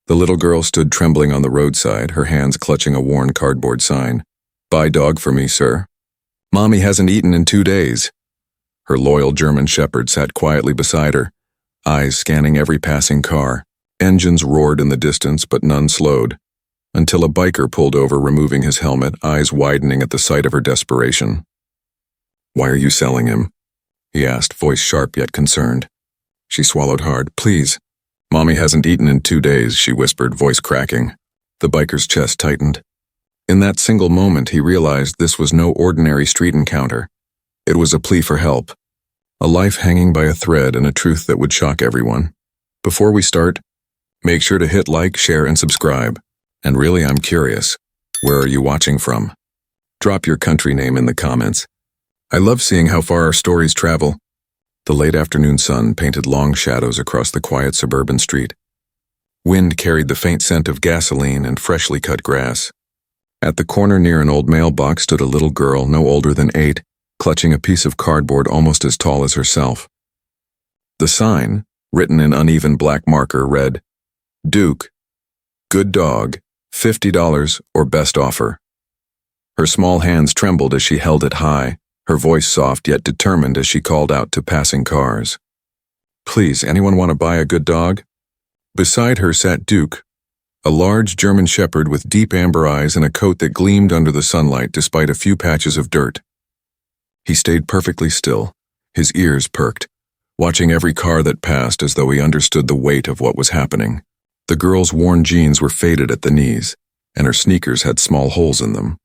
The little girl stood trembling on the roadside, her hands clutching a worn cardboard sign. "Buy dog for me, sir. Mommy hasn't eaten in 2 days." Her loyal German shepherd sat quietly beside her, eyes scanning every passing car. Engines roared in the distance, but none slowed, until a biker pulled over, removing his helmet, eyes widening at the sight of her desperation. "Why are you selling him?" he asked, voice sharp yet concerned. She swallowed hard. "Please." "Mommy hasn't eaten in 2 days," she whispered, voice cracking. The biker's chest tightened. In that single moment, he realized this was no ordinary street encounter. It was a plea for help. A life hanging by a thread and a truth that would shock everyone. Before we start, make sure to hit like, share, and subscribe. And really, I'm curious, where are you watching from? Drop your country name in the comments. I love seeing how far our stories travel. The late afternoon sun painted long shadows across the quiet suburban street. Wind carried the faint scent of gasoline and freshly cut grass. At the corner near an old mailbox stood a little girl no older than 8, clutching a piece of cardboard almost as tall as herself. The sign, written in uneven black marker, read, "Duke, good dog, $50 or best offer." Her small hands trembled as she held it high, her voice soft yet determined as she called out to passing cars. "Please, anyone want to buy a good dog?" Beside her sat Duke, a large German shepherd with deep amber eyes and a coat that gleamed under the sunlight despite a few patches of dirt. He stayed perfectly still, his ears perked, watching every car that passed as though he understood the weight of what was happening. The girl's worn jeans were faded at the knees, and her sneakers had small holes in them.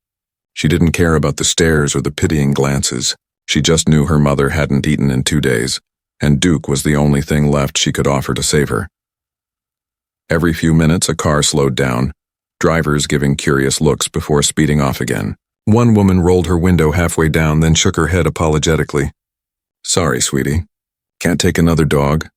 She didn't care about the stares or the pitying glances. She just knew her mother hadn't eaten in 2 days, and Duke was the only thing left she could offer to save her. Every few minutes, a car slowed down, drivers giving curious looks before speeding off again. One woman rolled her window halfway down, then shook her head apologetically. "Sorry, sweetie. Can't take another dog?"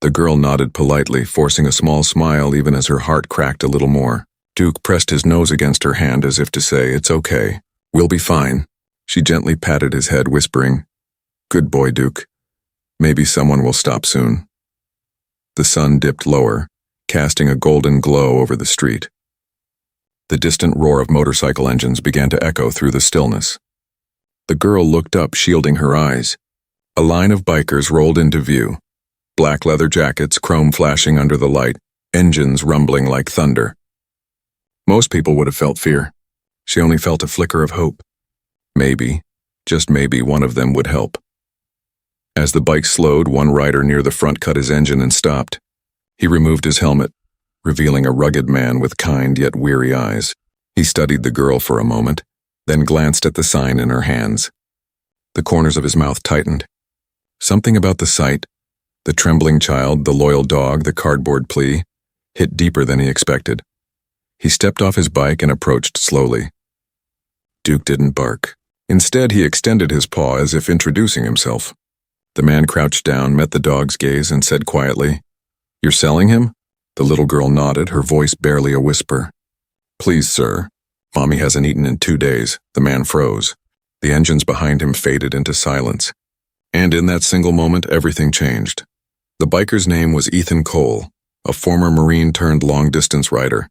The girl nodded politely, forcing a small smile even as her heart cracked a little more. Duke pressed his nose against her hand as if to say, "It's okay. We'll be fine." She gently patted his head, whispering, "Good boy, Duke. Maybe someone will stop soon." The sun dipped lower, casting a golden glow over the street. The distant roar of motorcycle engines began to echo through the stillness. The girl looked up, shielding her eyes. A line of bikers rolled into view. Black leather jackets, chrome flashing under the light, engines rumbling like thunder. Most people would have felt fear. She only felt a flicker of hope. Maybe, just maybe, one of them would help. As the bike slowed, one rider near the front cut his engine and stopped. He removed his helmet, revealing a rugged man with kind yet weary eyes. He studied the girl for a moment, then glanced at the sign in her hands. The corners of his mouth tightened. Something about the sight, the trembling child, the loyal dog, the cardboard plea, hit deeper than he expected. He stepped off his bike and approached slowly. Duke didn't bark. Instead, he extended his paw as if introducing himself. The man crouched down, met the dog's gaze, and said quietly, "You're selling him?" The little girl nodded, her voice barely a whisper. "Please, sir. Mommy hasn't eaten in 2 days." The man froze. The engines behind him faded into silence. And in that single moment, everything changed. The biker's name was Ethan Cole, a former Marine turned long-distance rider.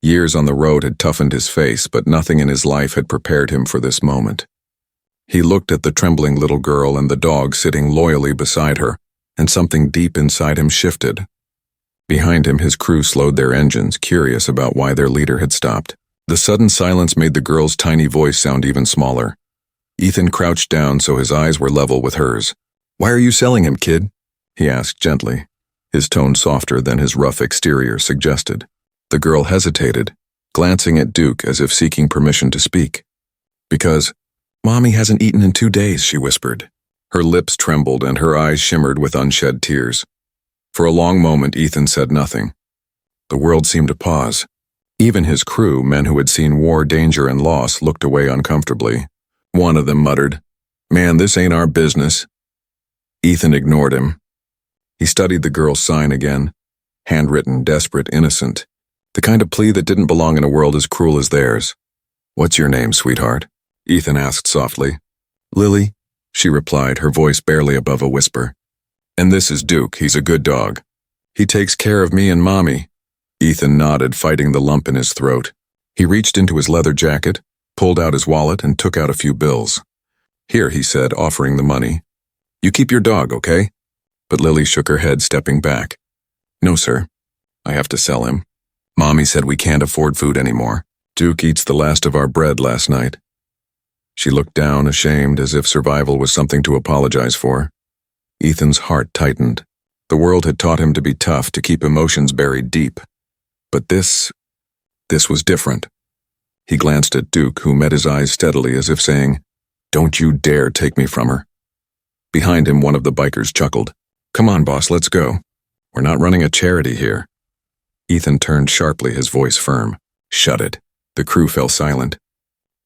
Years on the road had toughened his face, but nothing in his life had prepared him for this moment. He looked at the trembling little girl and the dog sitting loyally beside her, and something deep inside him shifted. Behind him, his crew slowed their engines, curious about why their leader had stopped. The sudden silence made the girl's tiny voice sound even smaller. Ethan crouched down so his eyes were level with hers. "Why are you selling him, kid?" he asked gently, his tone softer than his rough exterior suggested. The girl hesitated, glancing at Duke as if seeking permission to speak. "Because Mommy hasn't eaten in 2 days, she whispered. Her lips trembled and her eyes shimmered with unshed tears. For a long moment, Ethan said nothing. The world seemed to pause. Even his crew, men who had seen war, danger, and loss, looked away uncomfortably. One of them muttered, "Man, this ain't our business." Ethan ignored him. He studied the girl's sign again. Handwritten, desperate, innocent. The kind of plea that didn't belong in a world as cruel as theirs. "What's your name, sweetheart?" Ethan asked softly. "Lily," she replied, her voice barely above a whisper. "And this is Duke. He's a good dog. He takes care of me and Mommy." Ethan nodded, fighting the lump in his throat. He reached into his leather jacket, pulled out his wallet, and took out a few bills. "Here," he said, offering the money. "You keep your dog, okay?" But Lily shook her head, stepping back. "No, sir. I have to sell him. Mommy said we can't afford food anymore. Duke eats the last of our bread last night." She looked down, ashamed, as if survival was something to apologize for. Ethan's heart tightened. The world had taught him to be tough, to keep emotions buried deep. But this was different. He glanced at Duke, who met his eyes steadily as if saying, "Don't you dare take me from her." Behind him, one of the bikers chuckled. "Come on, boss, let's go. We're not running a charity here." Ethan turned sharply, his voice firm. "Shut it." The crew fell silent.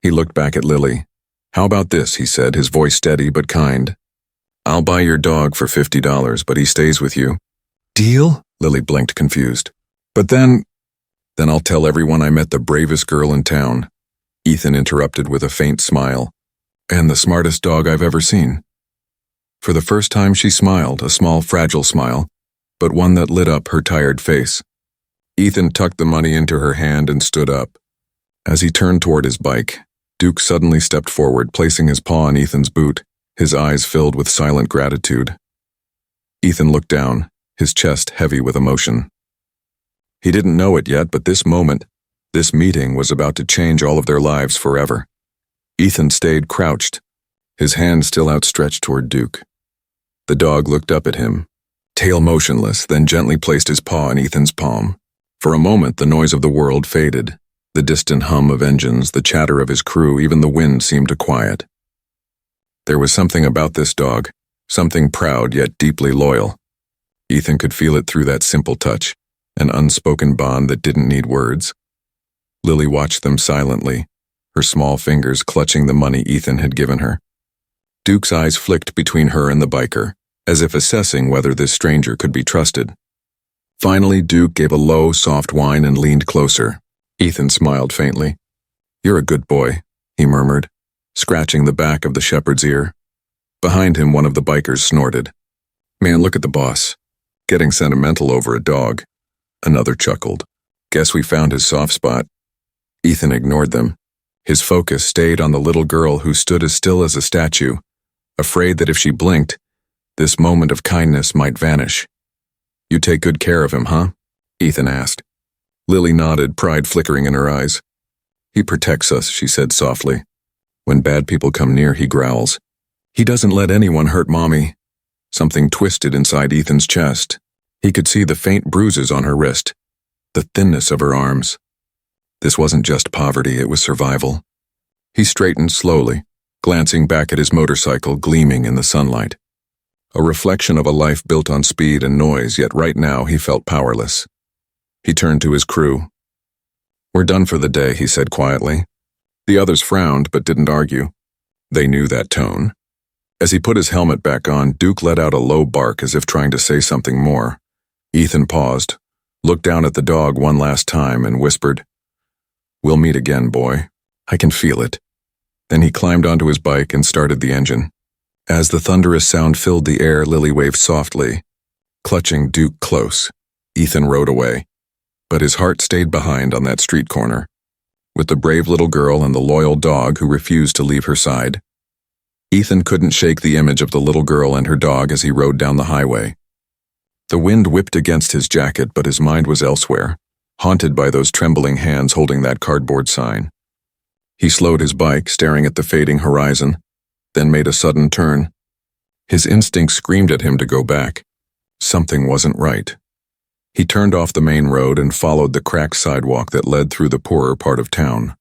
He looked back at Lily. "How about this?" he said, his voice steady but kind. "I'll buy your dog for $50, but he stays with you." "Deal?" Lily blinked, confused. "But then I'll tell everyone I met the bravest girl in town." Ethan interrupted with a faint smile. "And the smartest dog I've ever seen." For the first time she smiled, a small, fragile smile, but one that lit up her tired face. Ethan tucked the money into her hand and stood up. As he turned toward his bike, Duke suddenly stepped forward, placing his paw on Ethan's boot, his eyes filled with silent gratitude. Ethan looked down, his chest heavy with emotion. He didn't know it yet, but this moment, this meeting, was about to change all of their lives forever. Ethan stayed crouched, his hand still outstretched toward Duke. The dog looked up at him, tail motionless, then gently placed his paw in Ethan's palm. For a moment, the noise of the world faded. The distant hum of engines, the chatter of his crew, even the wind seemed to quiet. There was something about this dog, something proud yet deeply loyal. Ethan could feel it through that simple touch, an unspoken bond that didn't need words. Lily watched them silently, her small fingers clutching the money Ethan had given her. Duke's eyes flicked between her and the biker, as if assessing whether this stranger could be trusted. Finally, Duke gave a low, soft whine and leaned closer. Ethan smiled faintly. "You're a good boy," he murmured, scratching the back of the shepherd's ear. Behind him, one of the bikers snorted. "Man, look at the boss. Getting sentimental over a dog." Another chuckled. "Guess we found his soft spot." Ethan ignored them. His focus stayed on the little girl who stood as still as a statue, afraid that if she blinked, this moment of kindness might vanish. "You take good care of him, huh?" Ethan asked. Lily nodded, pride flickering in her eyes. "He protects us," she said softly. "When bad people come near, he growls. He doesn't let anyone hurt Mommy." Something twisted inside Ethan's chest. He could see the faint bruises on her wrist, the thinness of her arms. This wasn't just poverty, it was survival. He straightened slowly, glancing back at his motorcycle gleaming in the sunlight. A reflection of a life built on speed and noise, yet right now he felt powerless. He turned to his crew. "We're done for the day," he said quietly. The others frowned but didn't argue. They knew that tone. As he put his helmet back on, Duke let out a low bark as if trying to say something more. Ethan paused, looked down at the dog one last time, and whispered, "We'll meet again, boy. I can feel it." Then he climbed onto his bike and started the engine. As the thunderous sound filled the air, Lily waved softly. Clutching Duke close, Ethan rode away. But his heart stayed behind on that street corner, with the brave little girl and the loyal dog who refused to leave her side. Ethan couldn't shake the image of the little girl and her dog as he rode down the highway. The wind whipped against his jacket, but his mind was elsewhere, haunted by those trembling hands holding that cardboard sign. He slowed his bike, staring at the fading horizon, then made a sudden turn. His instinct screamed at him to go back. Something wasn't right. He turned off the main road and followed the cracked sidewalk that led through the poorer part of town.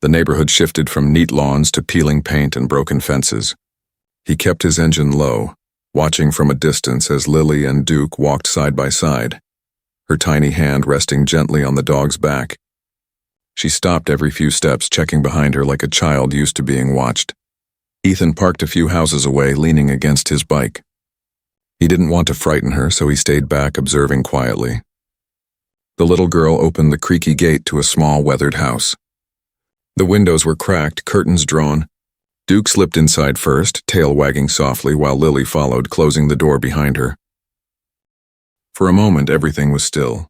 The neighborhood shifted from neat lawns to peeling paint and broken fences. He kept his engine low, watching from a distance as Lily and Duke walked side by side, her tiny hand resting gently on the dog's back. She stopped every few steps, checking behind her like a child used to being watched. Ethan parked a few houses away, leaning against his bike. He didn't want to frighten her, so he stayed back, observing quietly. The little girl opened the creaky gate to a small, weathered house. The windows were cracked, curtains drawn. Duke slipped inside first, tail wagging softly, while Lily followed, closing the door behind her. For a moment, everything was still.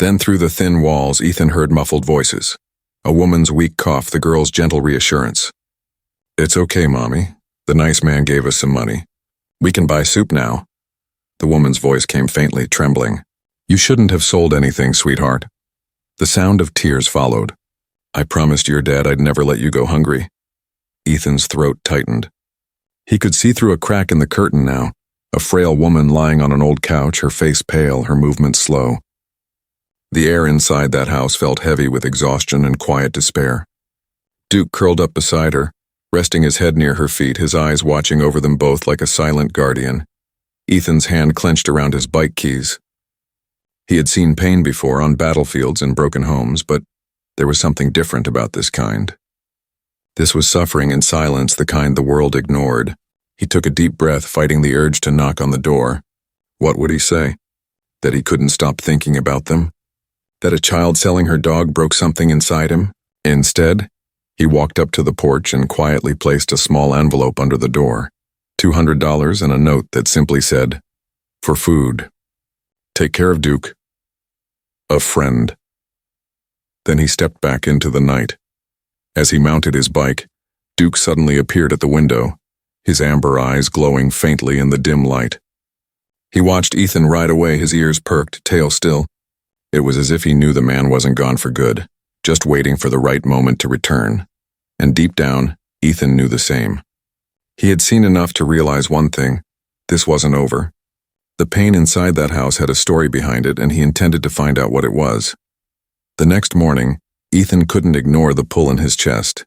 Then through the thin walls, Ethan heard muffled voices. A woman's weak cough, the girl's gentle reassurance. "It's okay, Mommy. The nice man gave us some money. We can buy soup now." The woman's voice came faintly, trembling. "You shouldn't have sold anything, sweetheart." The sound of tears followed. "I promised your dad I'd never let you go hungry." Ethan's throat tightened. He could see through a crack in the curtain now, a frail woman lying on an old couch, her face pale, her movements slow. The air inside that house felt heavy with exhaustion and quiet despair. Duke curled up beside her, resting his head near her feet, his eyes watching over them both like a silent guardian. Ethan's hand clenched around his bike keys. He had seen pain before on battlefields and broken homes, but there was something different about this kind. This was suffering in silence, the kind the world ignored. He took a deep breath, fighting the urge to knock on the door. What would he say? That he couldn't stop thinking about them? That a child selling her dog broke something inside him? Instead, he walked up to the porch and quietly placed a small envelope under the door. $200 and a note that simply said, "For food. Take care of Duke. A friend." Then he stepped back into the night. As he mounted his bike, Duke suddenly appeared at the window, his amber eyes glowing faintly in the dim light. He watched Ethan ride away, his ears perked, tail still. It was as if he knew the man wasn't gone for good, just waiting for the right moment to return. And deep down, Ethan knew the same. He had seen enough to realize one thing: this wasn't over. The pain inside that house had a story behind it, and he intended to find out what it was. The next morning, Ethan couldn't ignore the pull in his chest.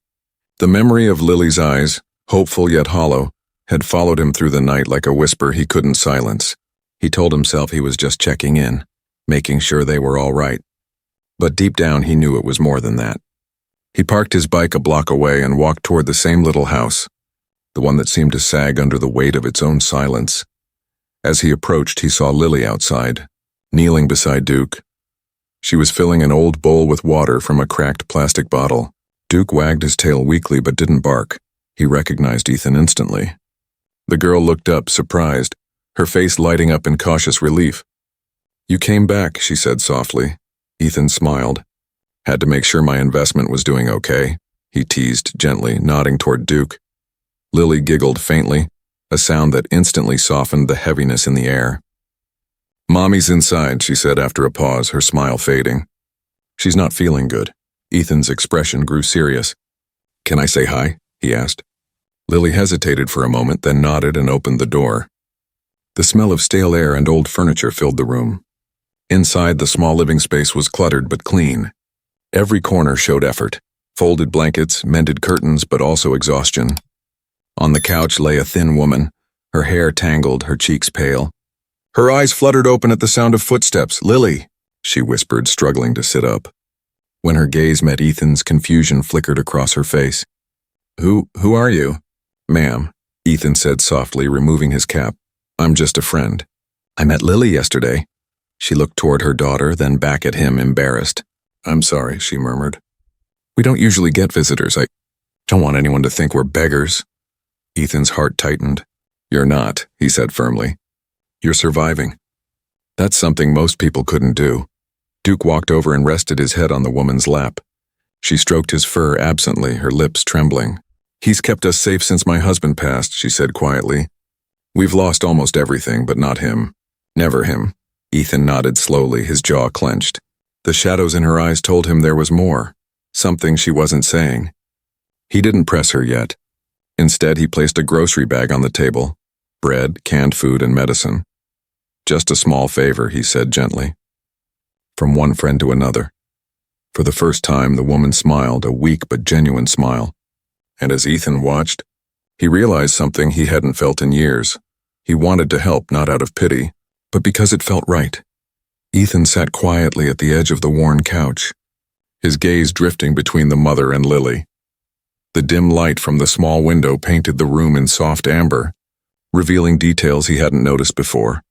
The memory of Lily's eyes, hopeful yet hollow, had followed him through the night like a whisper he couldn't silence. He told himself he was just checking in, making sure they were all right. But deep down he knew it was more than that. He parked his bike a block away and walked toward the same little house, the one that seemed to sag under the weight of its own silence. As he approached, he saw Lily outside, kneeling beside Duke. She was filling an old bowl with water from a cracked plastic bottle. Duke wagged his tail weakly but didn't bark. He recognized Ethan instantly. The girl looked up, surprised, her face lighting up in cautious relief. "You came back," she said softly. Ethan smiled. "Had to make sure my investment was doing okay," he teased gently, nodding toward Duke. Lily giggled faintly, a sound that instantly softened the heaviness in the air. "Mommy's inside," she said after a pause, her smile fading. "She's not feeling good." Ethan's expression grew serious. "Can I say hi?" he asked. Lily hesitated for a moment, then nodded and opened the door. The smell of stale air and old furniture filled the room. Inside, the small living space was cluttered but clean. Every corner showed effort: folded blankets, mended curtains, but also exhaustion. On the couch lay a thin woman, her hair tangled, her cheeks pale. Her eyes fluttered open at the sound of footsteps. "Lily," she whispered, struggling to sit up. When her gaze met Ethan's, confusion flickered across her face. Who are you?" "Ma'am," Ethan said softly, removing his cap. "I'm just a friend. I met Lily yesterday." She looked toward her daughter, then back at him, embarrassed. "I'm sorry," she murmured. "We don't usually get visitors. I don't want anyone to think we're beggars." Ethan's heart tightened. "You're not," he said firmly. "You're surviving." That's something most people couldn't do. Duke walked over and rested his head on the woman's lap. She stroked his fur absently, her lips trembling. "He's kept us safe since my husband passed," she said quietly. "We've lost almost everything, but not him. Never him." Ethan nodded slowly, his jaw clenched. The shadows in her eyes told him there was more, something she wasn't saying. He didn't press her yet. Instead, he placed a grocery bag on the table: bread, canned food, and medicine. "Just a small favor," he said gently. From one friend to another. For the first time, the woman smiled, a weak but genuine smile. And as Ethan watched, he realized something he hadn't felt in years. He wanted to help, not out of pity, but because it felt right. Ethan sat quietly at the edge of the worn couch, his gaze drifting between the mother and Lily. The dim light from the small window painted the room in soft amber, revealing details he hadn't noticed before: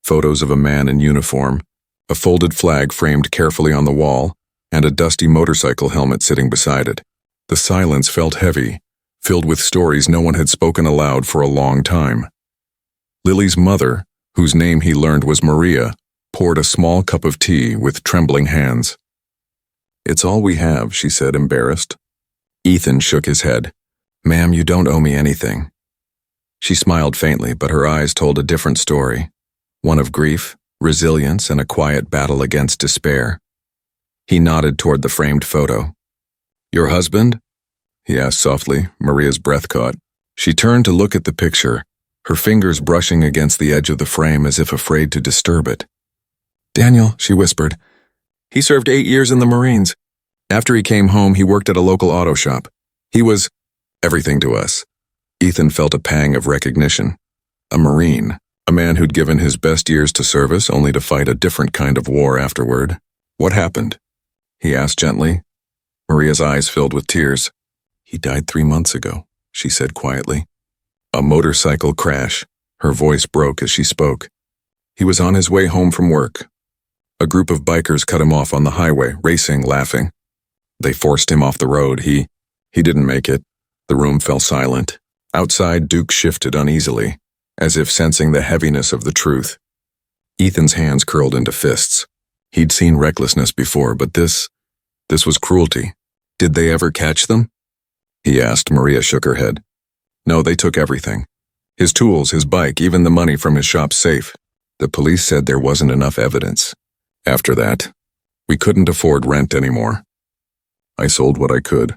photos of a man in uniform, a folded flag framed carefully on the wall, and a dusty motorcycle helmet sitting beside it. The silence felt heavy, filled with stories no one had spoken aloud for a long time. Lily's mother, whose name he learned was Maria, poured a small cup of tea with trembling hands. "It's all we have," she said, embarrassed. Ethan shook his head. "Ma'am, you don't owe me anything." She smiled faintly, but her eyes told a different story, one of grief, resilience, and a quiet battle against despair. He nodded toward the framed photo. "Your husband?" he asked softly. Maria's breath caught. She turned to look at the picture, her fingers brushing against the edge of the frame as if afraid to disturb it. "Daniel," she whispered. "He served 8 years in the Marines. After he came home, he worked at a local auto shop. He was everything to us." Ethan felt a pang of recognition. A Marine, a man who'd given his best years to service only to fight a different kind of war afterward. "What happened?" he asked gently. Maria's eyes filled with tears. "He died 3 months ago," she said quietly. "A motorcycle crash." Her voice broke as she spoke. "He was on his way home from work. A group of bikers cut him off on the highway, racing, laughing. They forced him off the road. He didn't make it." The room fell silent. Outside, Duke shifted uneasily, as if sensing the heaviness of the truth. Ethan's hands curled into fists. He'd seen recklessness before, but this was cruelty. "Did they ever catch them?" he asked. Maria shook her head. "No, they took everything. His tools, his bike, even the money from his shop's safe. The police said there wasn't enough evidence. After that, we couldn't afford rent anymore. I sold what I could.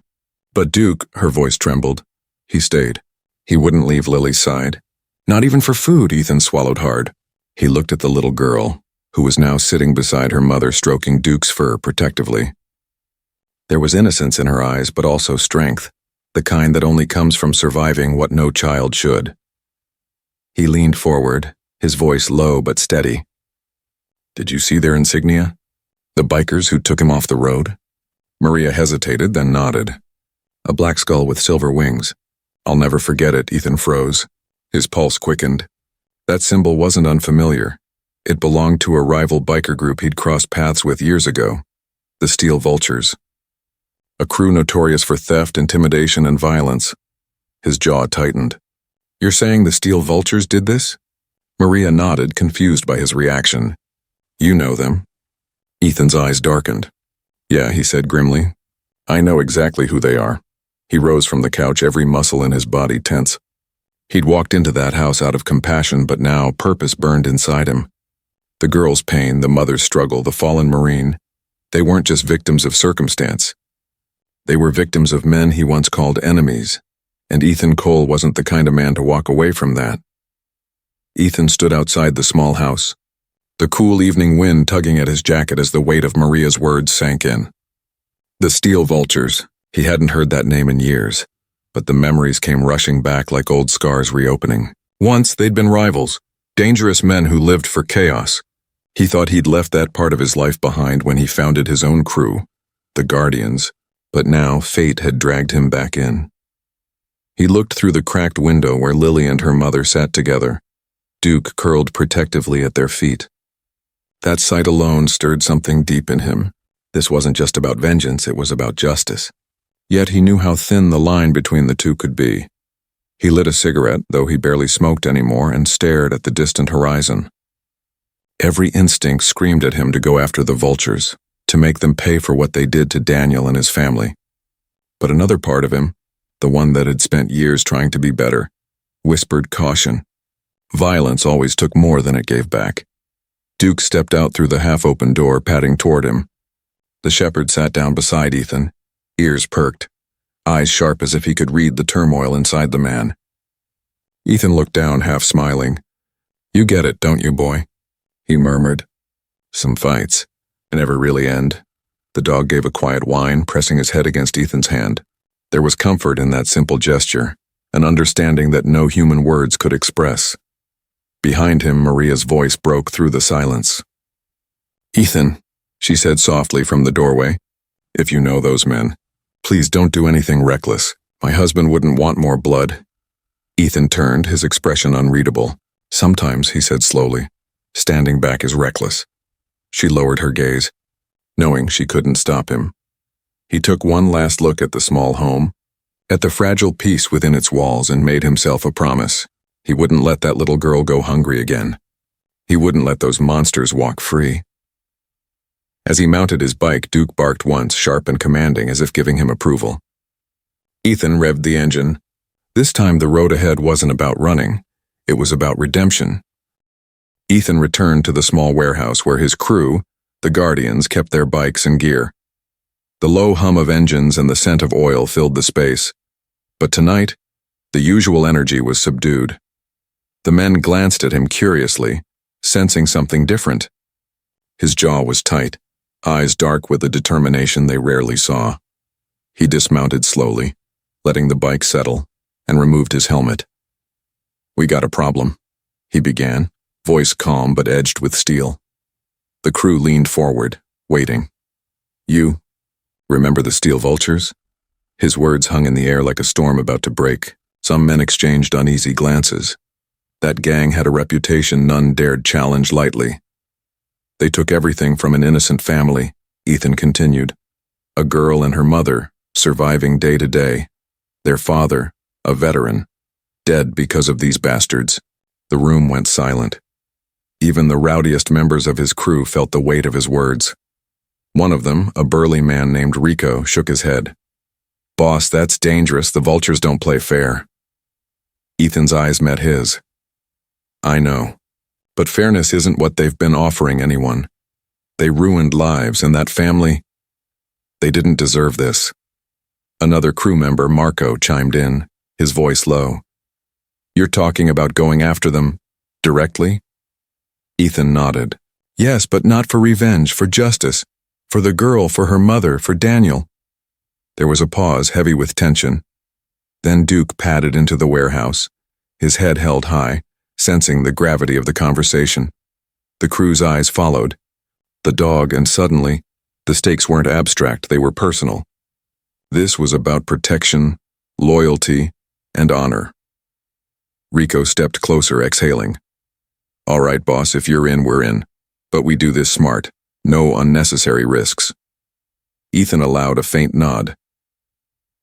But Duke," her voice trembled, "he stayed. He wouldn't leave Lily's side. Not even for food." Ethan swallowed hard. He looked at the little girl, who was now sitting beside her mother, stroking Duke's fur protectively. There was innocence in her eyes, but also strength, the kind that only comes from surviving what no child should. He leaned forward, his voice low but steady. "Did you see their insignia? The bikers who took him off the road?" Maria hesitated, then nodded. "A black skull with silver wings. I'll never forget it." Ethan froze. His pulse quickened. That symbol wasn't unfamiliar. It belonged to a rival biker group he'd crossed paths with years ago, the Steel Vultures. A crew notorious for theft, intimidation, and violence. His jaw tightened. "You're saying the Steel Vultures did this?" Maria nodded, confused by his reaction. "You know them." Ethan's eyes darkened. "Yeah," he said grimly. "I know exactly who they are." He rose from the couch, every muscle in his body tense. He'd walked into that house out of compassion, but now purpose burned inside him. The girl's pain, the mother's struggle, the fallen Marine, they weren't just victims of circumstance. They were victims of men he once called enemies, and Ethan Cole wasn't the kind of man to walk away from that. Ethan stood outside the small house, the cool evening wind tugging at his jacket as the weight of Maria's words sank in. The Steel Vultures, he hadn't heard that name in years, but the memories came rushing back like old scars reopening. Once they'd been rivals, dangerous men who lived for chaos. He thought he'd left that part of his life behind when he founded his own crew, the Guardians, but now fate had dragged him back in. He looked through the cracked window where Lily and her mother sat together, Duke curled protectively at their feet. That sight alone stirred something deep in him. This wasn't just about vengeance, it was about justice. Yet he knew how thin the line between the two could be. He lit a cigarette, though he barely smoked anymore, and stared at the distant horizon. Every instinct screamed at him to go after the Vultures, to make them pay for what they did to Daniel and his family. But another part of him, the one that had spent years trying to be better, whispered caution. Violence always took more than it gave back. Duke stepped out through the half-open door, padding toward him. The shepherd sat down beside Ethan, ears perked, eyes sharp as if he could read the turmoil inside the man. Ethan looked down, half smiling. "You get it, don't you, boy?" he murmured. "Some fights. They never really end." The dog gave a quiet whine, pressing his head against Ethan's hand. There was comfort in that simple gesture, an understanding that no human words could express. Behind him, Maria's voice broke through the silence. "Ethan," she said softly from the doorway, "if you know those men, please don't do anything reckless. My husband wouldn't want more blood." Ethan turned, his expression unreadable. "Sometimes," he said slowly, "standing back is reckless." She lowered her gaze, knowing she couldn't stop him. He took one last look at the small home, at the fragile peace within its walls, and made himself a promise. He wouldn't let that little girl go hungry again. He wouldn't let those monsters walk free. As he mounted his bike, Duke barked once, sharp and commanding, as if giving him approval. Ethan revved the engine. This time the road ahead wasn't about running. It was about redemption. Ethan returned to the small warehouse where his crew, the Guardians, kept their bikes and gear. The low hum of engines and the scent of oil filled the space. But tonight, the usual energy was subdued. The men glanced at him curiously, sensing something different. His jaw was tight, eyes dark with a determination they rarely saw. He dismounted slowly, letting the bike settle, and removed his helmet. "We got a problem," he began, voice calm but edged with steel. The crew leaned forward, waiting. "You remember the Steel Vultures?" His words hung in the air like a storm about to break. Some men exchanged uneasy glances. That gang had a reputation none dared challenge lightly. "They took everything from an innocent family," Ethan continued. "A girl and her mother, surviving day to day. Their father, a veteran, dead because of these bastards." The room went silent. Even the rowdiest members of his crew felt the weight of his words. One of them, a burly man named Rico, shook his head. "Boss, that's dangerous. The Vultures don't play fair." Ethan's eyes met his. "I know. But fairness isn't what they've been offering anyone. They ruined lives, and that family, they didn't deserve this." Another crew member, Marco, chimed in, his voice low. "You're talking about going after them directly?" Ethan nodded. "Yes, but not for revenge, for justice. For the girl, for her mother, for Daniel." There was a pause, heavy with tension. Then Duke padded into the warehouse, his head held high, sensing the gravity of the conversation. The crew's eyes followed. The dog, and suddenly, the stakes weren't abstract, they were personal. This was about protection, loyalty, and honor. Rico stepped closer, exhaling. "All right, boss, if you're in, we're in. But we do this smart. No unnecessary risks." Ethan allowed a faint nod.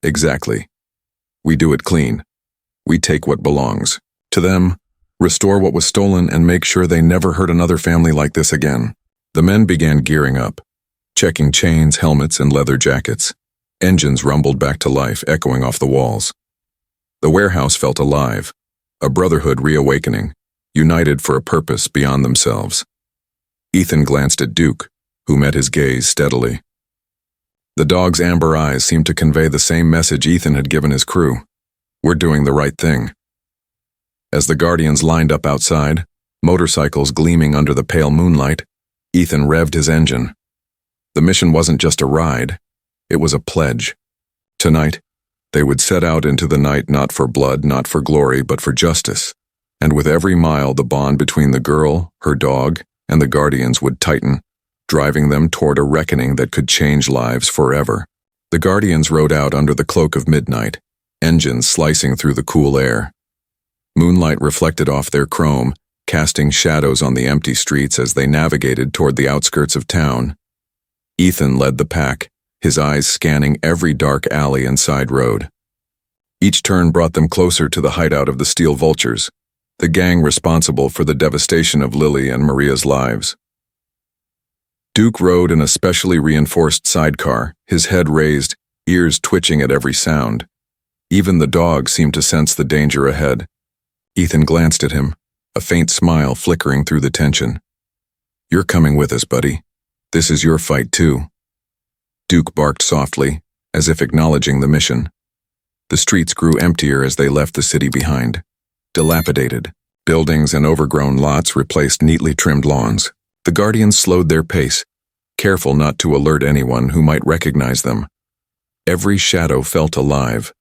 "Exactly. We do it clean. We take what belongs to them, restore what was stolen, and make sure they never hurt another family like this again." The men began gearing up, checking chains, helmets, and leather jackets. Engines rumbled back to life, echoing off the walls. The warehouse felt alive, a brotherhood reawakening, united for a purpose beyond themselves. Ethan glanced at Duke, who met his gaze steadily. The dog's amber eyes seemed to convey the same message Ethan had given his crew. "We're doing the right thing." As the Guardians lined up outside, motorcycles gleaming under the pale moonlight, Ethan revved his engine. The mission wasn't just a ride, it was a pledge. Tonight, they would set out into the night not for blood, not for glory, but for justice. And with every mile, the bond between the girl, her dog, and the Guardians would tighten, driving them toward a reckoning that could change lives forever. The Guardians rode out under the cloak of midnight, engines slicing through the cool air. Moonlight reflected off their chrome, casting shadows on the empty streets as they navigated toward the outskirts of town. Ethan led the pack, his eyes scanning every dark alley and side road. Each turn brought them closer to the hideout of the Steel Vultures, the gang responsible for the devastation of Lily and Maria's lives. Duke rode in a specially reinforced sidecar, his head raised, ears twitching at every sound. Even the dog seemed to sense the danger ahead. Ethan glanced at him, a faint smile flickering through the tension. "You're coming with us, buddy. This is your fight too." Duke barked softly, as if acknowledging the mission. The streets grew emptier as they left the city behind. Dilapidated, buildings and overgrown lots replaced neatly trimmed lawns. The Guardians slowed their pace, careful not to alert anyone who might recognize them. Every shadow felt alive,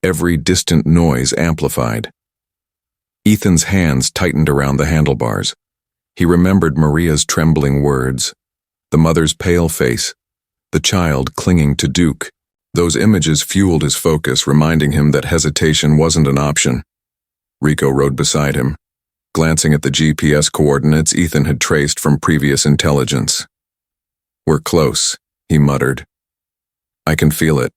every distant noise amplified. Ethan's hands tightened around the handlebars. He remembered Maria's trembling words, the mother's pale face, the child clinging to Duke. Those images fueled his focus, reminding him that hesitation wasn't an option. Rico rode beside him, glancing at the GPS coordinates Ethan had traced from previous intelligence. "We're close," he muttered. "I can feel it.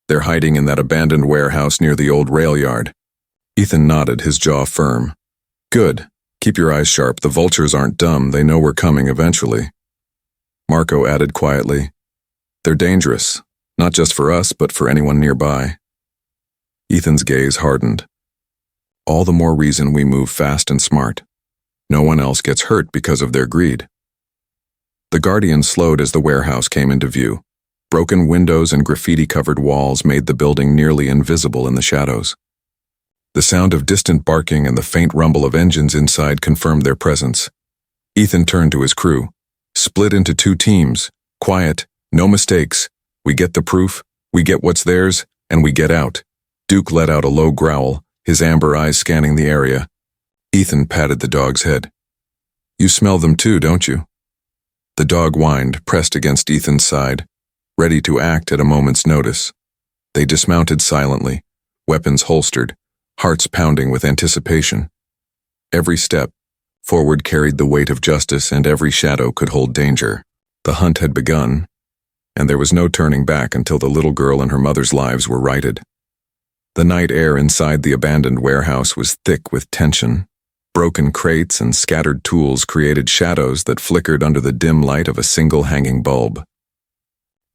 They're hiding in that abandoned warehouse near the old rail yard." Ethan nodded, his jaw firm. "Good. Keep your eyes sharp. The vultures aren't dumb. They know we're coming eventually. Marco added quietly, "They're dangerous, not just for us, but for anyone nearby." Ethan's gaze hardened. "All the more reason we move fast and smart. No one else gets hurt because of their greed." The Guardian slowed as the warehouse came into view. Broken windows and graffiti-covered walls made the building nearly invisible in the shadows. The sound of distant barking and the faint rumble of engines inside confirmed their presence. Ethan turned to his crew. "Split into 2 teams. Quiet, no mistakes. We get the proof, we get what's theirs, and we get out." Duke let out a low growl, his amber eyes scanning the area. Ethan patted the dog's head. "You smell them too, don't you?" The dog whined, pressed against Ethan's side, ready to act at a moment's notice. They dismounted silently, weapons holstered, hearts pounding with anticipation. Every step forward carried the weight of justice, and every shadow could hold danger. The hunt had begun, and there was no turning back until the little girl and her mother's lives were righted. The night air inside the abandoned warehouse was thick with tension. Broken crates and scattered tools created shadows that flickered under the dim light of a single hanging bulb.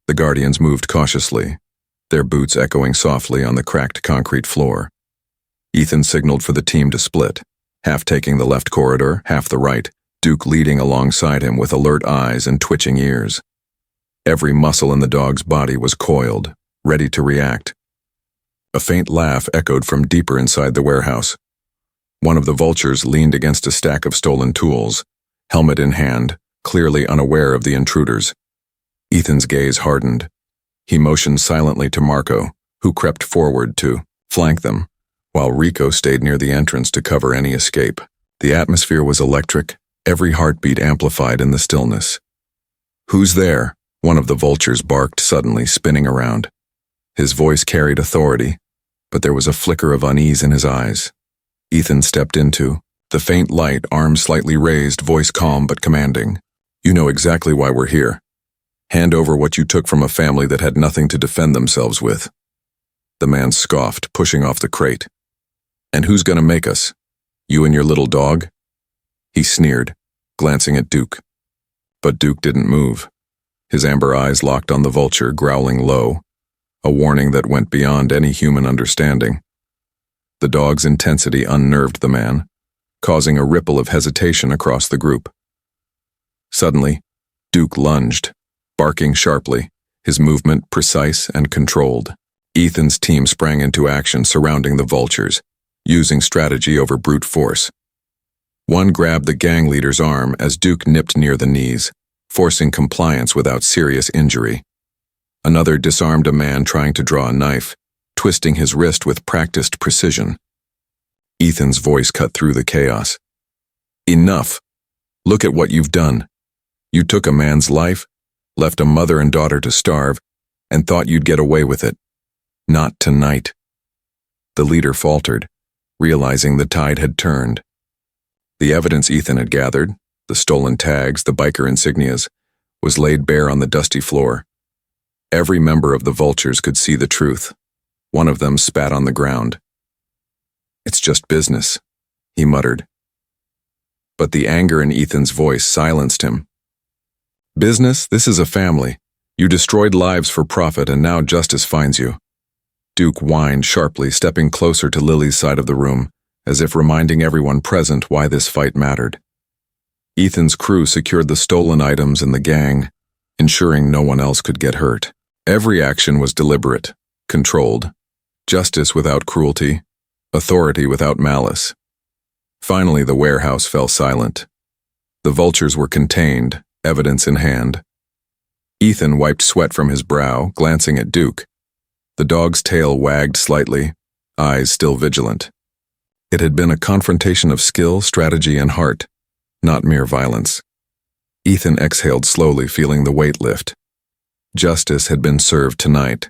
The Guardians moved cautiously, their boots echoing softly on the cracked concrete floor. Ethan signaled for the team to split, half taking the left corridor, half the right, Duke leading alongside him with alert eyes and twitching ears. Every muscle in the dog's body was coiled, ready to react. A faint laugh echoed from deeper inside the warehouse. One of the vultures leaned against a stack of stolen tools, helmet in hand, clearly unaware of the intruders. Ethan's gaze hardened. He motioned silently to Marco, who crept forward to flank them, while Rico stayed near the entrance to cover any escape. The atmosphere was electric, every heartbeat amplified in the stillness. "Who's there?" one of the vultures barked suddenly, spinning around. His voice carried authority, but there was a flicker of unease in his eyes. Ethan stepped into the faint light, arms slightly raised, voice calm but commanding. "You know exactly why we're here. Hand over what you took from a family that had nothing to defend themselves with." The man scoffed, pushing off the crate. "And who's gonna make us? You and your little dog?" He sneered, glancing at Duke. But Duke didn't move. His amber eyes locked on the vulture, growling low, a warning that went beyond any human understanding. The dog's intensity unnerved the man, causing a ripple of hesitation across the group. Suddenly, Duke lunged, barking sharply, his movement precise and controlled. Ethan's team sprang into action, surrounding the vultures, using strategy over brute force. One grabbed the gang leader's arm as Duke nipped near the knees, forcing compliance without serious injury. Another disarmed a man trying to draw a knife, twisting his wrist with practiced precision. Ethan's voice cut through the chaos. "Enough! Look at what you've done. You took a man's life, left a mother and daughter to starve, and thought you'd get away with it. Not tonight." The leader faltered, realizing the tide had turned. The evidence Ethan had gathered, the stolen tags, the biker insignias, was laid bare on the dusty floor. Every member of the vultures could see the truth. One of them spat on the ground. "It's just business," he muttered. But the anger in Ethan's voice silenced him. "Business? This is a family. You destroyed lives for profit, and now justice finds you." Duke whined sharply, stepping closer to Lily's side of the room, as if reminding everyone present why this fight mattered. Ethan's crew secured the stolen items and the gang, ensuring no one else could get hurt. Every action was deliberate, controlled, justice without cruelty, authority without malice. Finally, the warehouse fell silent. The vultures were contained, evidence in hand. Ethan wiped sweat from his brow, glancing at Duke. The dog's tail wagged slightly, eyes still vigilant. It had been a confrontation of skill, strategy, and heart, not mere violence. Ethan exhaled slowly, feeling the weight lift. Justice had been served tonight,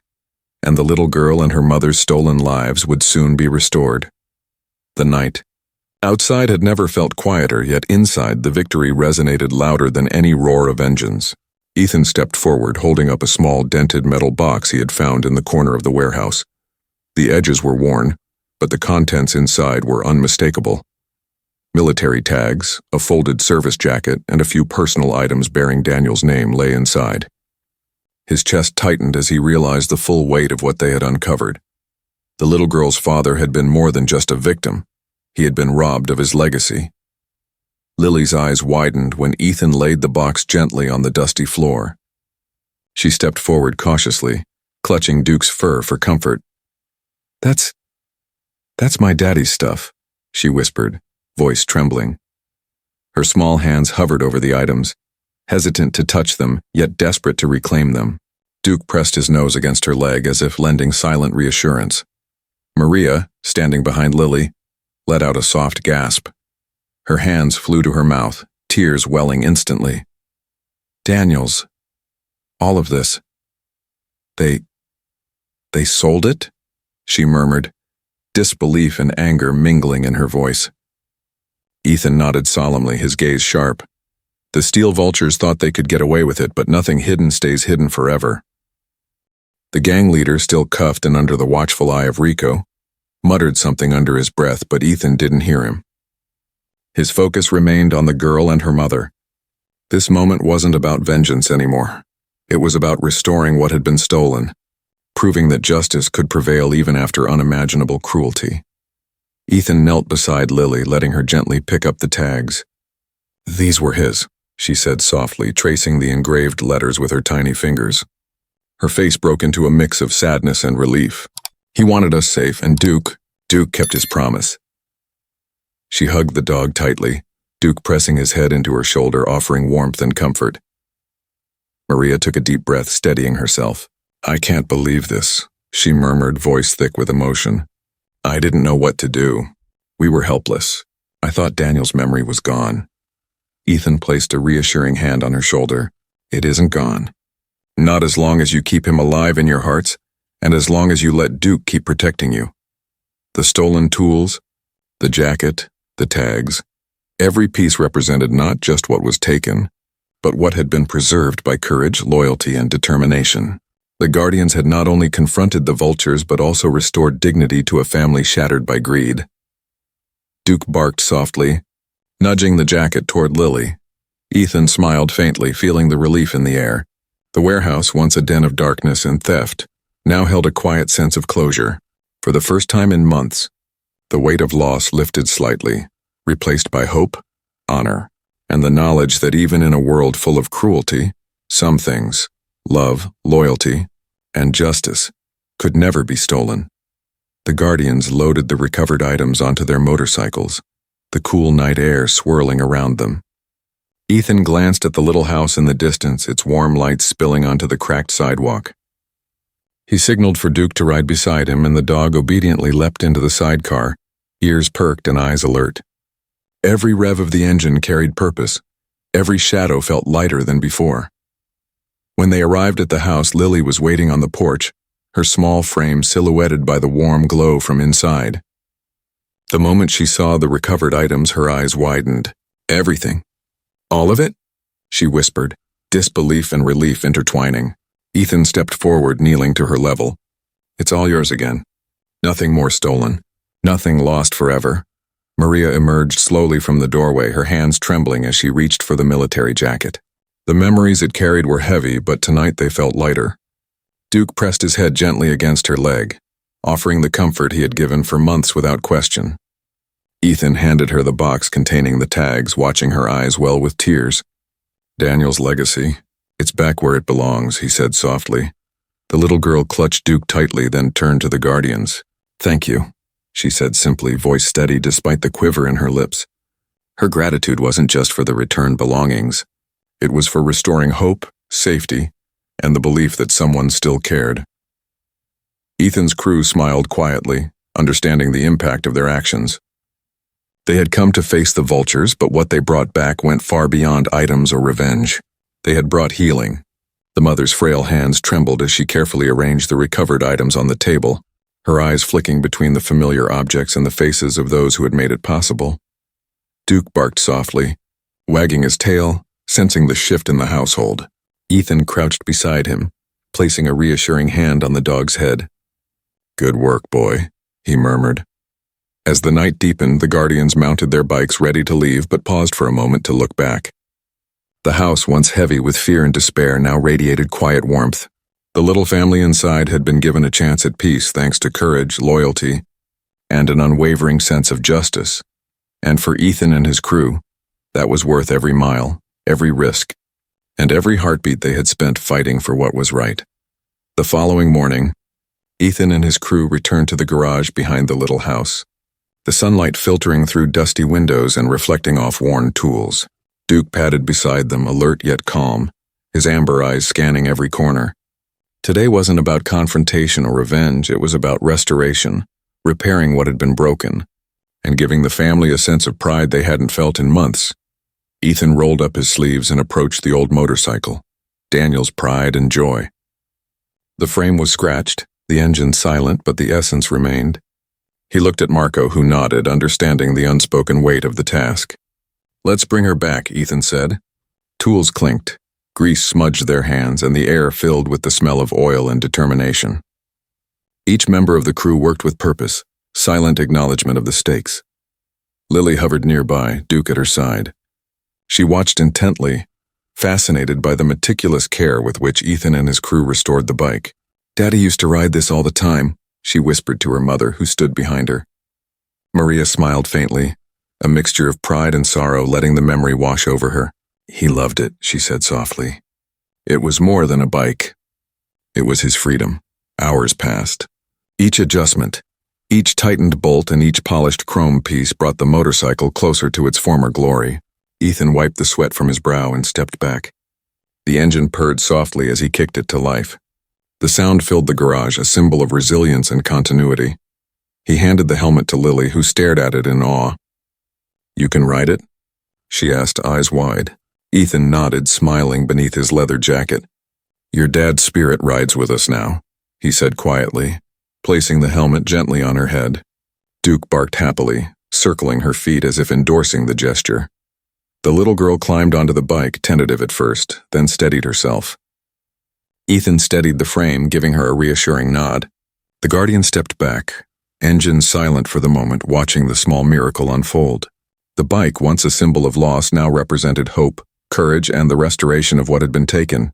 and the little girl and her mother's stolen lives would soon be restored. The night outside had never felt quieter, yet inside the victory resonated louder than any roar of engines. Ethan stepped forward, holding up a small dented metal box he had found in the corner of the warehouse. The edges were worn, but the contents inside were unmistakable. Military tags, a folded service jacket, and a few personal items bearing Daniel's name lay inside. His chest tightened as he realized the full weight of what they had uncovered. The little girl's father had been more than just a victim. He had been robbed of his legacy. Lily's eyes widened when Ethan laid the box gently on the dusty floor. She stepped forward cautiously, clutching Duke's fur for comfort. That's my daddy's stuff," she whispered, voice trembling. Her small hands hovered over the items, hesitant to touch them, yet desperate to reclaim them. Duke pressed his nose against her leg as if lending silent reassurance. Maria, standing behind Lily, let out a soft gasp. Her hands flew to her mouth, tears welling instantly. "Daniels, all of this. They sold it?" she murmured, disbelief and anger mingling in her voice. Ethan nodded solemnly, his gaze sharp. The steel vultures thought they could get away with it, but nothing hidden stays hidden forever. The gang leader, still cuffed and under the watchful eye of Rico, muttered something under his breath, but Ethan didn't hear him. His focus remained on the girl and her mother. This moment wasn't about vengeance anymore. It was about restoring what had been stolen, proving that justice could prevail even after unimaginable cruelty. Ethan knelt beside Lily, letting her gently pick up the tags. "These were his," she said softly, tracing the engraved letters with her tiny fingers. Her face broke into a mix of sadness and relief. He wanted us safe, and Duke kept his promise. She hugged the dog tightly, Duke pressing his head into her shoulder, offering warmth and comfort. Maria took a deep breath, steadying herself. "I can't believe this," she murmured, voice thick with emotion. "I didn't know what to do. We were helpless. I thought Daniel's memory was gone." Ethan placed a reassuring hand on her shoulder. "It isn't gone. Not as long as you keep him alive in your hearts, and as long as you let Duke keep protecting you. The stolen tools, the jacket, the tags, every piece represented not just what was taken, but what had been preserved by courage, loyalty, and determination. The Guardians had not only confronted the vultures but also restored dignity to a family shattered by greed." Duke barked softly, nudging the jacket toward Lily. Ethan smiled faintly, feeling the relief in the air. The warehouse, once a den of darkness and theft, now held a quiet sense of closure. For the first time in months, the weight of loss lifted slightly, replaced by hope, honor, and the knowledge that even in a world full of cruelty, some things, love, loyalty, and justice, could never be stolen. The Guardians loaded the recovered items onto their motorcycles, the cool night air swirling around them. Ethan glanced at the little house in the distance, its warm lights spilling onto the cracked sidewalk. He signaled for Duke to ride beside him, and the dog obediently leapt into the sidecar, ears perked and eyes alert. Every rev of the engine carried purpose. Every shadow felt lighter than before. When they arrived at the house, Lily was waiting on the porch, her small frame silhouetted by the warm glow from inside. The moment she saw the recovered items, her eyes widened. "Everything. All of it?" she whispered, disbelief and relief intertwining. Ethan stepped forward, kneeling to her level. "It's all yours again. Nothing more stolen. Nothing lost forever." Maria emerged slowly from the doorway, her hands trembling as she reached for the military jacket. The memories it carried were heavy, but tonight they felt lighter. Duke pressed his head gently against her leg, offering the comfort he had given for months without question. Ethan handed her the box containing the tags, watching her eyes well with tears. "Daniel's legacy. It's back where it belongs," he said softly. The little girl clutched Duke tightly, then turned to the Guardians. "Thank you," she said simply, voice steady despite the quiver in her lips. Her gratitude wasn't just for the returned belongings. It was for restoring hope, safety, and the belief that someone still cared. Ethan's crew smiled quietly, understanding the impact of their actions. They had come to face the vultures, but what they brought back went far beyond items or revenge. They had brought healing. The mother's frail hands trembled as she carefully arranged the recovered items on the table, her eyes flicking between the familiar objects and the faces of those who had made it possible. Duke barked softly, wagging his tail, sensing the shift in the household. Ethan crouched beside him, placing a reassuring hand on the dog's head. "Good work, boy," he murmured. As the night deepened, the Guardians mounted their bikes ready to leave but paused for a moment to look back. The house, once heavy with fear and despair, now radiated quiet warmth. The little family inside had been given a chance at peace thanks to courage, loyalty, and an unwavering sense of justice. And for Ethan and his crew, that was worth every mile, every risk, and every heartbeat they had spent fighting for what was right. The following morning, Ethan and his crew returned to the garage behind the little house, the sunlight filtering through dusty windows and reflecting off worn tools. Duke padded beside them, alert yet calm, his amber eyes scanning every corner. Today wasn't about confrontation or revenge, it was about restoration, repairing what had been broken, and giving the family a sense of pride they hadn't felt in months. Ethan rolled up his sleeves and approached the old motorcycle, Daniel's pride and joy. The frame was scratched, the engine silent, but the essence remained. He looked at Marco, who nodded, understanding the unspoken weight of the task. "Let's bring her back," Ethan said. Tools clinked, grease smudged their hands, and the air filled with the smell of oil and determination. Each member of the crew worked with purpose, silent acknowledgement of the stakes. Lily hovered nearby, Duke at her side. She watched intently, fascinated by the meticulous care with which Ethan and his crew restored the bike. "Daddy used to ride this all the time," she whispered to her mother, who stood behind her. Maria smiled faintly, a mixture of pride and sorrow letting the memory wash over her. "He loved it," she said softly. It was more than a bike. It was his freedom. Hours passed. Each adjustment, each tightened bolt and each polished chrome piece brought the motorcycle closer to its former glory. Ethan wiped the sweat from his brow and stepped back. The engine purred softly as he kicked it to life. The sound filled the garage, a symbol of resilience and continuity. He handed the helmet to Lily, who stared at it in awe. "You can ride it?" she asked, eyes wide. Ethan nodded, smiling beneath his leather jacket. "Your dad's spirit rides with us now," he said quietly, placing the helmet gently on her head. Duke barked happily, circling her feet as if endorsing the gesture. The little girl climbed onto the bike, tentative at first, then steadied herself. Ethan steadied the frame, giving her a reassuring nod. The Guardian stepped back, engine silent for the moment, watching the small miracle unfold. The bike, once a symbol of loss, now represented hope, courage, and the restoration of what had been taken.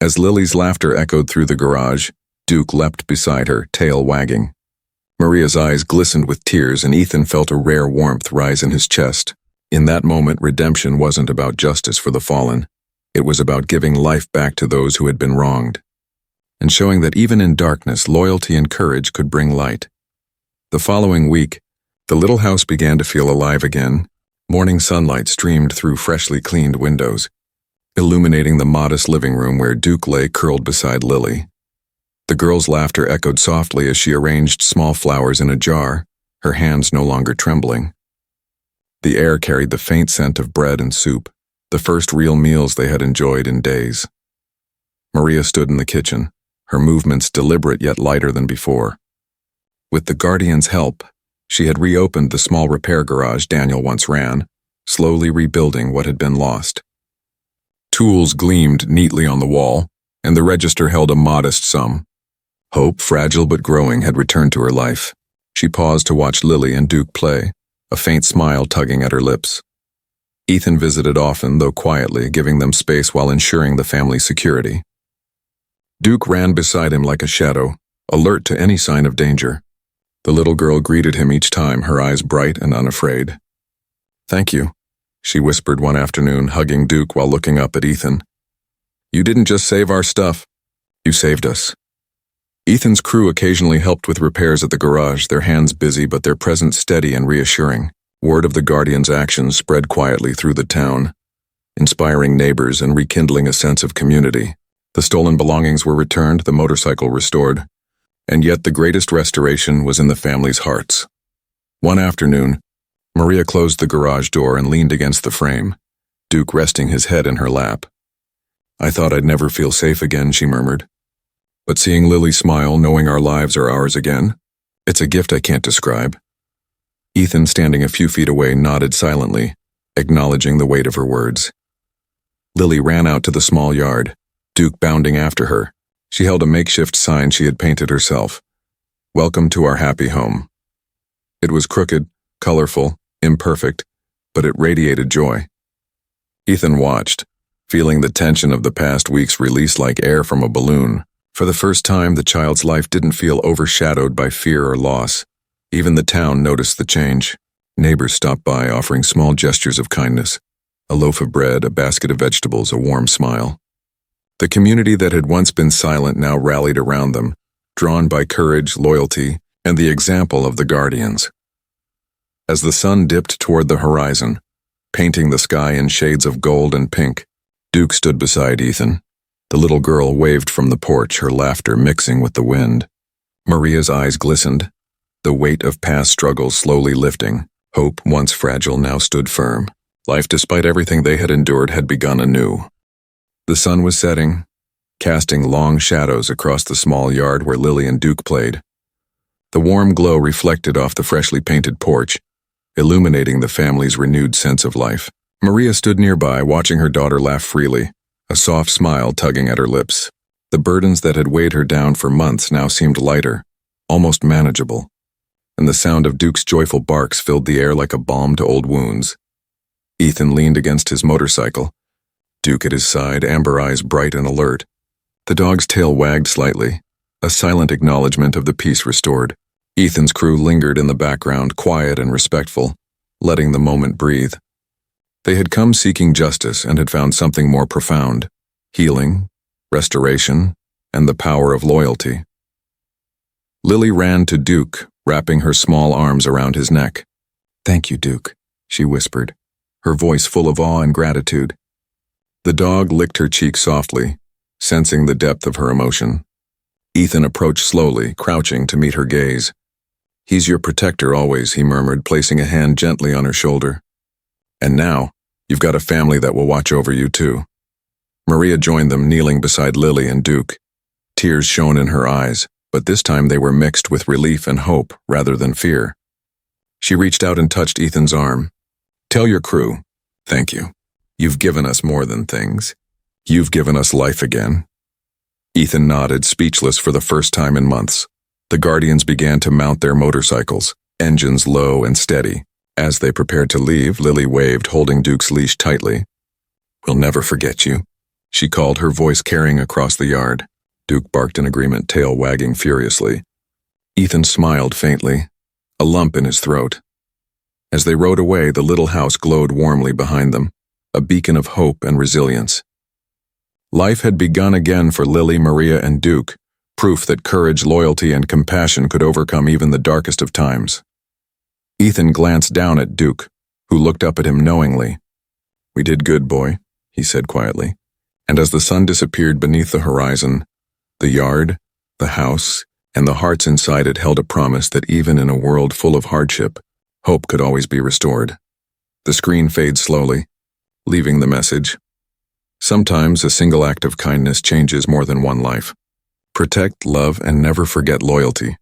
As Lily's laughter echoed through the garage, Duke leapt beside her, tail wagging. Maria's eyes glistened with tears, and Ethan felt a rare warmth rise in his chest. In that moment, redemption wasn't about justice for the fallen. It was about giving life back to those who had been wronged, and showing that even in darkness, loyalty and courage could bring light. The following week, the little house began to feel alive again. Morning sunlight streamed through freshly cleaned windows, illuminating the modest living room where Duke lay curled beside Lily. The girl's laughter echoed softly as she arranged small flowers in a jar, her hands no longer trembling. The air carried the faint scent of bread and soup, the first real meals they had enjoyed in days. Maria stood in the kitchen, her movements deliberate yet lighter than before. With the Guardian's help, she had reopened the small repair garage Daniel once ran, slowly rebuilding what had been lost. Tools gleamed neatly on the wall, and the register held a modest sum. Hope, fragile but growing, had returned to her life. She paused to watch Lily and Duke play, a faint smile tugging at her lips. Ethan visited often, though quietly, giving them space while ensuring the family's security. Duke ran beside him like a shadow, alert to any sign of danger. The little girl greeted him each time, her eyes bright and unafraid. "Thank you," she whispered one afternoon, hugging Duke while looking up at Ethan. "You didn't just save our stuff, you saved us." Ethan's crew occasionally helped with repairs at the garage, their hands busy but their presence steady and reassuring. Word of the Guardian's actions spread quietly through the town, inspiring neighbors and rekindling a sense of community. The stolen belongings were returned, the motorcycle restored, and yet the greatest restoration was in the family's hearts. One afternoon, Maria closed the garage door and leaned against the frame, Duke resting his head in her lap. "I thought I'd never feel safe again," she murmured. "But seeing Lily smile, knowing our lives are ours again, it's a gift I can't describe." Ethan, standing a few feet away, nodded silently, acknowledging the weight of her words. Lily ran out to the small yard, Duke bounding after her. She held a makeshift sign she had painted herself. "Welcome to our happy home." It was crooked, colorful, imperfect, but it radiated joy. Ethan watched, feeling the tension of the past weeks release like air from a balloon. For the first time, the child's life didn't feel overshadowed by fear or loss. Even the town noticed the change. Neighbors stopped by, offering small gestures of kindness. A loaf of bread, a basket of vegetables, a warm smile. The community that had once been silent now rallied around them, drawn by courage, loyalty, and the example of the guardians. As the sun dipped toward the horizon, painting the sky in shades of gold and pink, Duke stood beside Ethan. The little girl waved from the porch, her laughter mixing with the wind. Maria's eyes glistened, the weight of past struggles slowly lifting. Hope, once fragile, now stood firm. Life, despite everything they had endured, had begun anew. The sun was setting, casting long shadows across the small yard where Lily and Duke played. The warm glow reflected off the freshly painted porch, illuminating the family's renewed sense of life. Maria stood nearby, watching her daughter laugh freely, a soft smile tugging at her lips. The burdens that had weighed her down for months now seemed lighter, almost manageable, and the sound of Duke's joyful barks filled the air like a balm to old wounds. Ethan leaned against his motorcycle, Duke at his side, amber eyes bright and alert. The dog's tail wagged slightly, a silent acknowledgement of the peace restored. Ethan's crew lingered in the background, quiet and respectful, letting the moment breathe. They had come seeking justice and had found something more profound: healing, restoration, and the power of loyalty. Lily ran to Duke, wrapping her small arms around his neck. "Thank you, Duke," she whispered, her voice full of awe and gratitude. The dog licked her cheek softly, sensing the depth of her emotion. Ethan approached slowly, crouching to meet her gaze. "He's your protector always," he murmured, placing a hand gently on her shoulder. "And now, you've got a family that will watch over you too." Maria joined them, kneeling beside Lily and Duke. Tears shone in her eyes, but this time they were mixed with relief and hope rather than fear. She reached out and touched Ethan's arm. "Tell your crew, thank you. You've given us more than things. You've given us life again." Ethan nodded, speechless for the first time in months. The guardians began to mount their motorcycles, engines low and steady. As they prepared to leave, Lily waved, holding Duke's leash tightly. "We'll never forget you," she called, her voice carrying across the yard. Duke barked in agreement, tail wagging furiously. Ethan smiled faintly, a lump in his throat. As they rode away, the little house glowed warmly behind them, a beacon of hope and resilience. Life had begun again for Lily, Maria, and Duke, proof that courage, loyalty, and compassion could overcome even the darkest of times. Ethan glanced down at Duke, who looked up at him knowingly. "We did good, boy," he said quietly. And as the sun disappeared beneath the horizon, the yard, the house, and the hearts inside it held a promise that even in a world full of hardship, hope could always be restored. The screen fades slowly, leaving the message: sometimes a single act of kindness changes more than one life. Protect, love, and never forget loyalty.